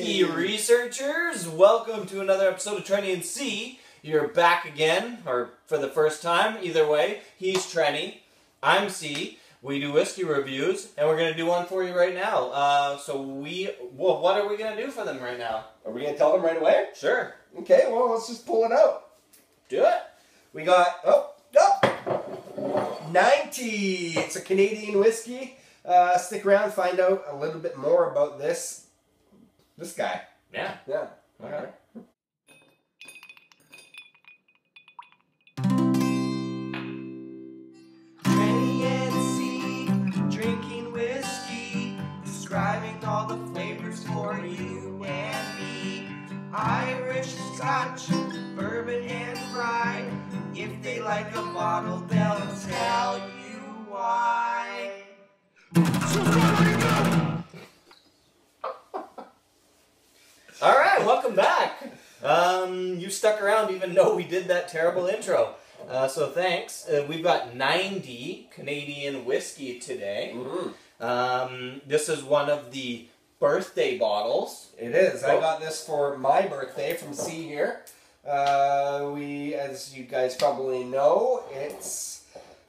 Whiskey researchers, welcome to another episode of Trenny and C. You're back again, or for the first time, either way. He's Trenny, I'm C. We do whiskey reviews, and we're going to do one for you right now. What are we going to do for them right now? Are we going to tell them right away? Sure. Okay, well, let's just pull it out. Do it. We got, 90. It's a Canadian whiskey. Stick around, find out a little bit more about this guy. Yeah. Yeah. All right. Trenny and C, drinking whiskey, describing all the flavors for you and me. Irish, Scotch, bourbon, and rye. If they like a bottle, they'll tell you why. All right, welcome back. You stuck around even though we did that terrible intro. So thanks. We've got 90 Canadian whiskey today. Mm-hmm. This is one of the birthday bottles. It is. I got this for my birthday from C here. As you guys probably know,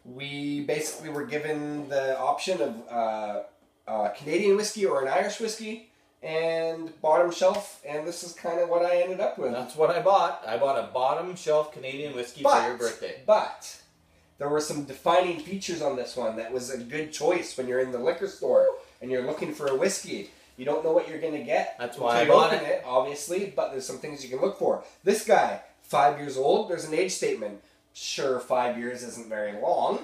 we basically were given the option of a Canadian whiskey or an Irish whiskey and bottom shelf, and this is kind of what I ended up with. That's what I bought. I bought a bottom shelf Canadian whiskey for your birthday. But there were some defining features on this one that was a good choice when you're in the liquor store and you're looking for a whiskey. You don't know what you're going to get. That's why I bought it, obviously, but there's some things you can look for. This guy, 5 years old, there's an age statement. Sure, 5 years isn't very long,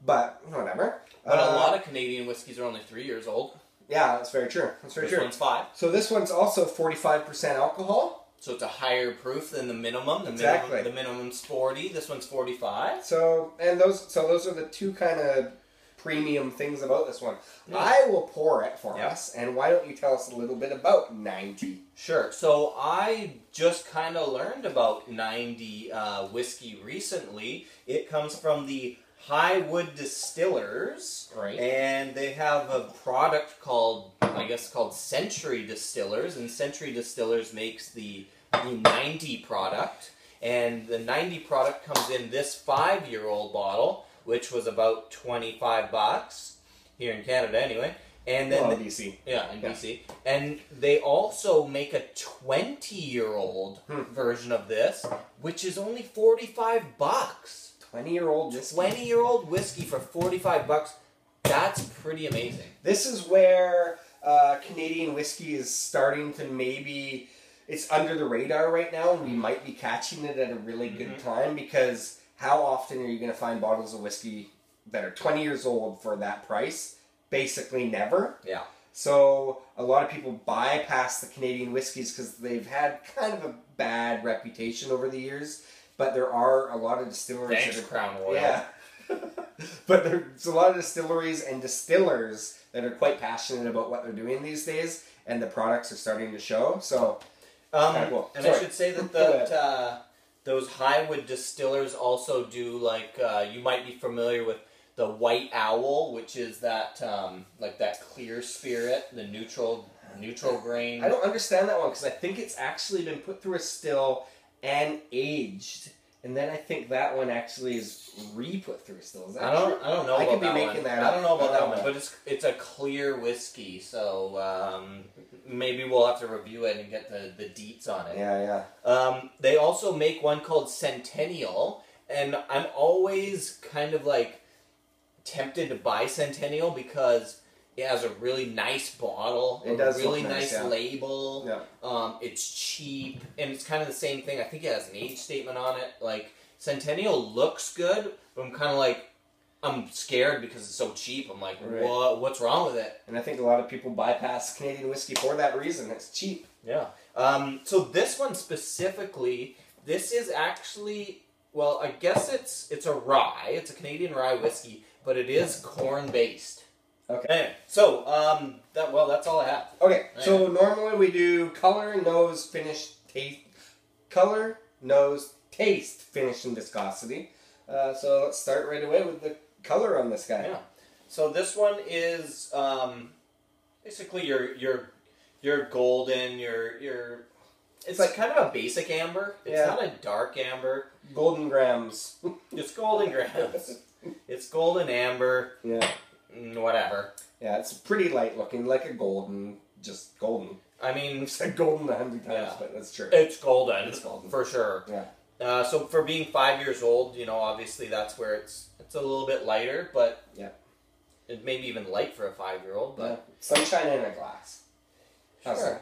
but whatever. But a lot of Canadian whiskeys are only 3 years old. Yeah, that's very true. That's very true. This one's 5. So this one's also 45% alcohol. So it's a higher proof than the minimum. Exactly. The minimum's 40. This one's 45. So those are the two kind of premium things about this one. Yeah. I will pour it for us, and why don't you tell us a little bit about 90? Sure. So I just kind of learned about 90 whiskey recently. It comes from the Highwood Distillers, Right. And they have a product called Century Distillers, and Century Distillers makes the 90 product, and the 90 product comes in this 5-year-old bottle, which was about $25 here in Canada, anyway. And then BC. Yeah, in BC. And they also make a 20-year-old version of this, which is only $45. 20-year-old whiskey. 20-year-old whiskey for $45. That's pretty amazing. This is where Canadian whiskey is starting to maybe... It's under the radar right now, and we might be catching it at a really good time, because how often are you going to find bottles of whiskey that are 20 years old for that price? Basically never. Yeah. So a lot of people bypass the Canadian whiskeys because they've had kind of a bad reputation over the years. But there are a lot of distilleries Thanks, that are... Crown Royal. Yeah. But there's a lot of distilleries and distillers that are quite passionate about what they're doing these days, and the products are starting to show. So, kind of cool. And I should say that those Highwood Distillers also do, you might be familiar with the White Owl, which is that that clear spirit, the neutral grain. I don't understand that one because I think it's actually been put through a still and aged, and then I think that one actually is re-put through a still. Is that I don't know. I about could be that making one. that I up. don't know about that one, but it's a clear whiskey, so maybe we'll have to review it and get the deets on it. Yeah. They also make one called Centennial, and I'm always kind of tempted to buy Centennial because it has a really nice bottle, It does a really look nice, nice yeah. label. Yeah. It's cheap, and it's kind of the same thing. I think it has an age statement on it. Centennial looks good, but I'm kind of I'm scared because it's so cheap. I'm like, Right. what's wrong with it? And I think a lot of people bypass Canadian whiskey for that reason. It's cheap. Yeah. So this one specifically, this is actually, well, I guess it's a rye. It's a Canadian rye whiskey, but it is corn-based. Okay. Anyway, so, that's all I have. Okay, so normally we do color, nose, finish, taste. Color, nose, taste, finish, and viscosity. So let's start right away with the color on this guy. Yeah. So this one is basically your your golden, your. It's like kind of a basic amber. It's not a dark amber. Golden grams. It's golden grams. It's golden amber. Yeah. Whatever. Yeah, it's pretty light looking, like a golden, just golden. I mean, I've said golden 100 times, but that's true. It's golden. It's golden. For sure. Yeah. So for being 5 years old, you know, obviously that's where it's a little bit lighter, but it may be even light for a 5-year-old. But sunshine in a glass. Sure.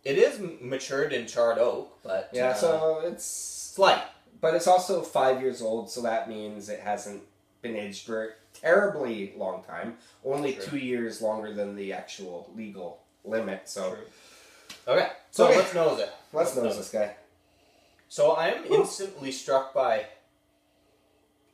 It is matured in charred oak, but so it's light. But it's also 5 years old, so that means it hasn't been aged for a terribly long time. Only 2 years longer than the actual legal limit. So, okay. So let's nose it. Let's nose this guy. So I am instantly struck by.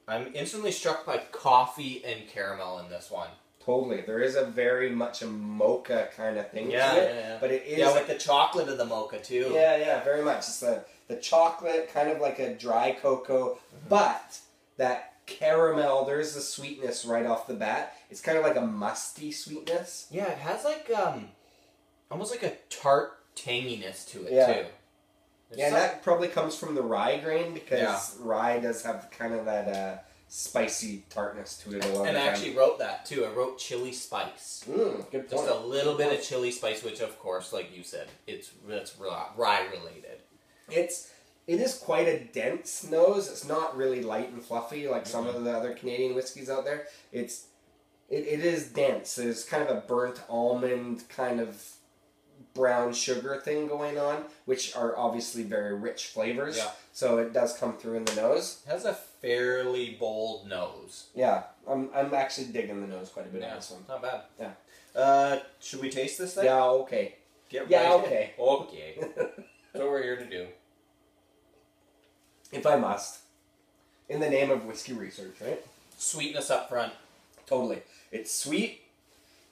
I'm instantly struck by coffee and caramel in this one. Totally. There is a very much a mocha kind of thing to it. Yeah. But it is... Yeah, with the chocolate of the mocha, too. Yeah, very much. It's the chocolate, kind of like a dry cocoa, but that caramel, there's the sweetness right off the bat. It's kind of like a musty sweetness. Yeah, it has like, almost like a tart tanginess to it, too. And that probably comes from the rye grain, because rye does have kind of that... spicy tartness to it a lot. And I actually wrote that too. I wrote chili spice. Good point. Just a little bit of chili spice, which of course, like you said, it's rye related. It is quite a dense nose. It's not really light and fluffy like some of the other Canadian whiskeys out there. It is dense. There's kind of a burnt almond kind of brown sugar thing going on, which are obviously very rich flavors. Yeah. So it does come through in the nose. It has a fairly bold nose. Yeah, I'm actually digging the nose quite a bit on this one. Not bad. Yeah. Should we taste this thing? Yeah, okay. Okay. Okay. That's what we're here to do. If I must. In the name of whiskey research, right? Sweetness up front. Totally. It's sweet.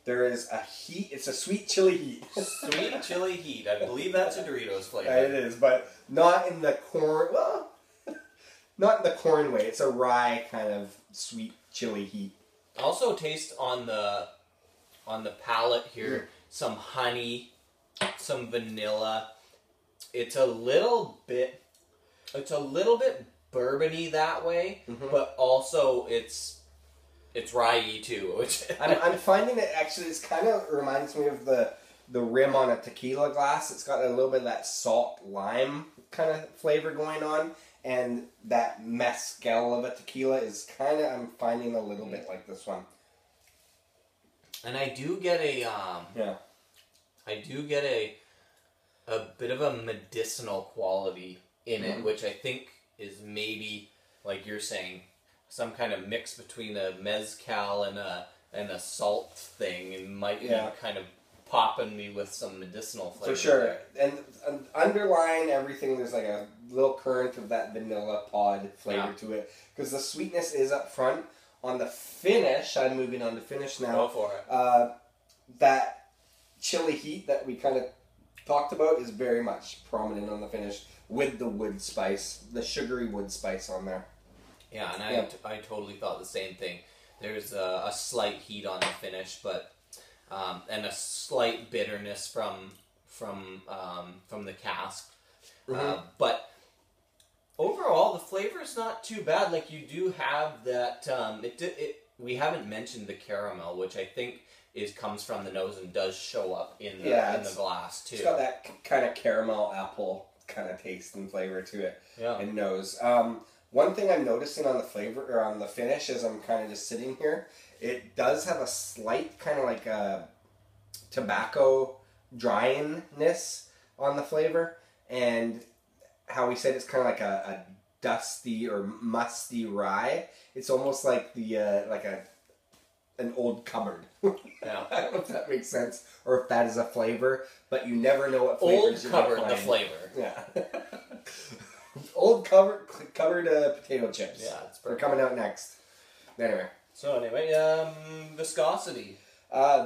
There is a heat. It's a sweet chili heat. Sweet chili heat. I believe that's a Doritos flavor. It is, but not in the corn. Well, not in the corn way. It's a rye kind of sweet chili heat. Also taste on the palate here some honey, some vanilla. It's a little bit bourbony that way, but also it's rye-y too. Which I'm finding that actually it kind of reminds me of the rim on a tequila glass. It's got a little bit of that salt lime kind of flavor going on, and that mezcal of a tequila is kind of, I'm finding a little bit like this one. And I do get a a bit of a medicinal quality in it, which I think is maybe, like you're saying, some kind of mix between a mezcal and a salt thing, and might be kind of popping me with some medicinal flavor. For sure. there. And underlying everything, there's like a little current of that vanilla pod flavor to it, because the sweetness is up front. On the finish, I'm moving on to finish now. Go for it. That chili heat that we kind of talked about is very much prominent on the finish, with the wood spice, the sugary wood spice on there. Yeah, and I totally thought the same thing. There's a slight heat on the finish, but and a slight bitterness from the cask. But overall, the flavor is not too bad. Like, you do have that. We haven't mentioned the caramel, which I think comes from the nose and does show up in the glass too. It's got that kind of caramel apple kind of taste and flavor to it. Yeah. And nose. One thing I'm noticing on the flavor or on the finish, as I'm kind of just sitting here, it does have a slight kind of like a tobacco dryingness on the flavor, and how we said it's kind of like a dusty or musty rye. It's almost like an old cupboard. Yeah. I don't know if that makes sense, or if that is a flavor, but you never know what flavors Old you're cupboard, gonna the find. flavor. Yeah. Old cupboard potato chips. Yeah, it's They're perfect. coming out next. Anyway. So anyway, viscosity.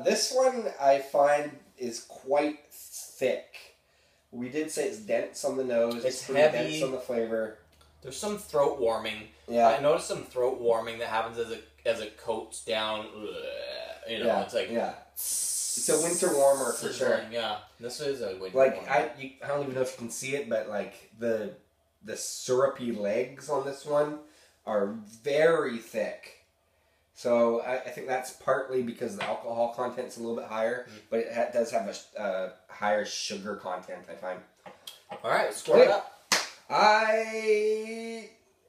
This one I find is quite thick. We did say it's dense on the nose. It's pretty heavy. dense on the flavor. There's some throat warming. Yeah. I noticed some throat warming that happens as it coats down. You know, it's like It's a winter warmer for sure. Yeah, this is a winter Like warmer. I don't even know if you can see it, but like the syrupy legs on this one are very thick. So I think that's partly because the alcohol content's a little bit higher, but it does have a higher sugar content, I find. All right, score it up.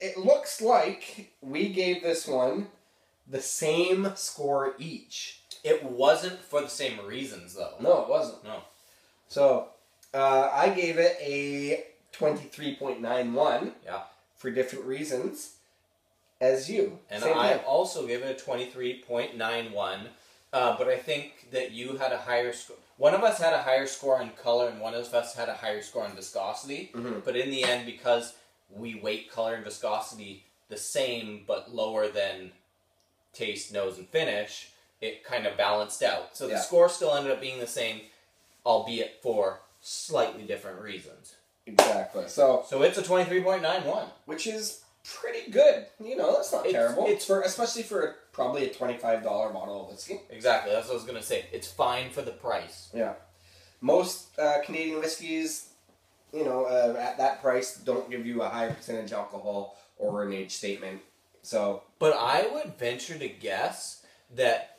It looks like we gave this one the same score each. It wasn't for the same reasons, though. No, it wasn't. No. So I gave it a 23.91. Yeah. For different reasons as you. And Same I thing. also give it a 23.91. But I think that you had a higher score. One of us had a higher score on color, and one of us had a higher score on viscosity. Mm-hmm. But in the end, because we weight color and viscosity the same, but lower than taste, nose, and finish, it kind of balanced out. So the score still ended up being the same, albeit for slightly different reasons. Exactly. So it's a 23.91. which is pretty good. You know, that's not terrible. it's- especially for probably a $25 bottle of whiskey. Exactly, that's what I was going to say. It's fine for the price. Yeah. Most Canadian whiskeys, you know, at that price don't give you a high percentage alcohol or an age statement. So, But I would venture to guess that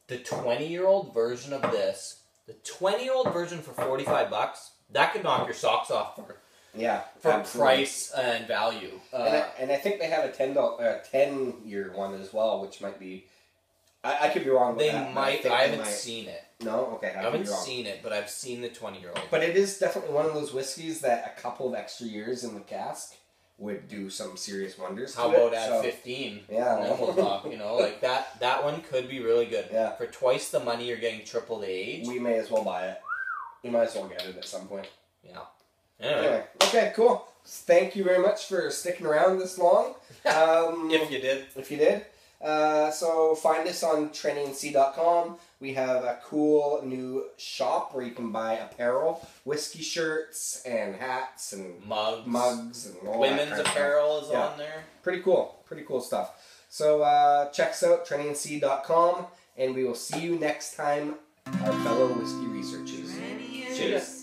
the 20-year-old version of this, the 20-year-old version for $45, that could knock your socks off yeah. for absolutely. price and value. And I think they have a 10-year one as well, which might be. I could be wrong. They with that, might. I haven't seen it. No, okay, I haven't seen it, but I've seen the 20-year-old. But it is definitely one of those whiskeys that a couple of extra years in the cask would do some serious wonders. How to about it. at So, 15? Yeah. And then we'll talk. You know, like that one could be really good. Yeah. For twice the money, you're getting triple the age. We may as well buy it. We might as well get it at some point. Yeah. Anyway, Anyway, okay, cool. Thank you very much for sticking around this long. if you did. If you did. So find us on trennyandc.com. We have a cool new shop where you can buy apparel, whiskey shirts, and hats, and mugs and all that Women's kind of stuff. apparel is Yeah. on there. Pretty cool stuff. So check us out, trennyandc.com, and we will see you next time, our fellow whiskey researchers. Trenny and Cheers.